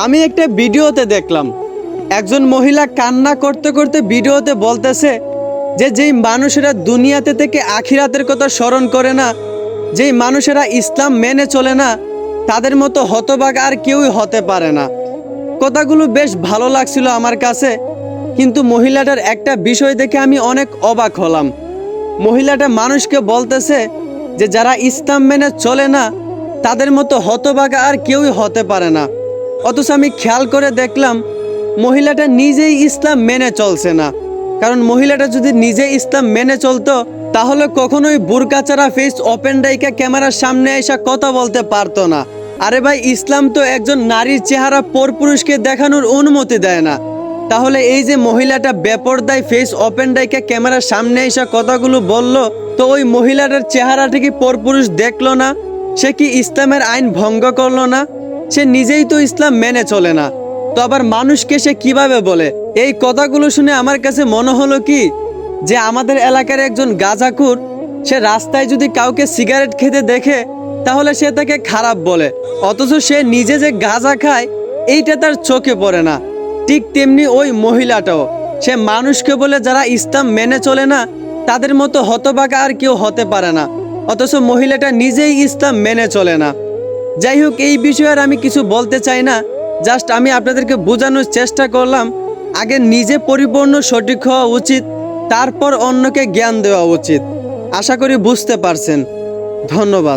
আমি একটা ভিডিওতে দেখলাম একজন মহিলা কান্না করতে করতে ভিডিওতে বলতেছে যে যেই মানুষেরা দুনিয়াতে থেকে আখিরাতের কথা স্মরণ করে না, যেই মানুষেরা ইসলাম মেনে চলে না, তাদের মতো হতভাগা আর কেউই হতে পারে না। কথাগুলো বেশ ভালো লাগছিল আমার কাছে, কিন্তু মহিলাটার একটা বিষয় দেখে আমি অনেক অবাক হলাম। মহিলাটা মানুষকে বলতেছে যে যারা ইসলাম মেনে চলে না তাদের মতো হতভাগা আর কেউই হতে পারে না। অথচ আমি খেয়াল করে দেখলাম মহিলাটা নিজেই ইসলাম মেনে চলছে না। কারণ মহিলাটা যদি নিজে ইসলাম মেনে চলতো তাহলে কখনোই বুরকা ছাড়া ফেস ওপেন রেখে ক্যামেরার সামনে এসে কথা বলতে পারতো না। আরে ভাই, ইসলাম তো একজন নারীর চেহারা পরপুরুষকে দেখানোর অনুমতি দেয় না। তাহলে এই যে মহিলাটা বেপরদায় ফেস ওপেন রেখে ক্যামেরার সামনে এসে কথাগুলো বলল, তো ওই মহিলাটার চেহারাটা কি পরপুরুষ দেখলো না? সে কি ইসলামের আইন ভঙ্গ করলো না? সে নিজেই তো ইসলাম মেনে চলে না, তো আবার মানুষকে সে কিভাবে বলে? এই কথাগুলো শুনে আমার কাছে মনে হলো কি যে আমাদের এলাকার একজন গাঁজাখুর, সে রাস্তায় যদি কাউকে সিগারেট খেতে দেখে তাহলে সে তাকে খারাপ বলে, অথচ সে নিজে যে গাঁজা খায় এইটা তার চোখে পড়ে না। ঠিক তেমনি ওই মহিলাটাও, সে মানুষকে বলে যারা ইসলাম মেনে চলে না তাদের মতো হতভাগা আর কেউ হতে পারে না, অথচ মহিলাটা নিজেই ইসলাম মেনে চলে না। যাই হোক, এই বিষয়ে আর আমি কিছু বলতে চাই না। জাস্ট আমি আপনাদেরকে বোঝানোর চেষ্টা করলাম, আগে নিজে পরিপূর্ণ সঠিক হওয়া উচিত, তারপর অন্যকে জ্ঞান দেওয়া উচিত। আশা করি বুঝতে পারছেন। ধন্যবাদ।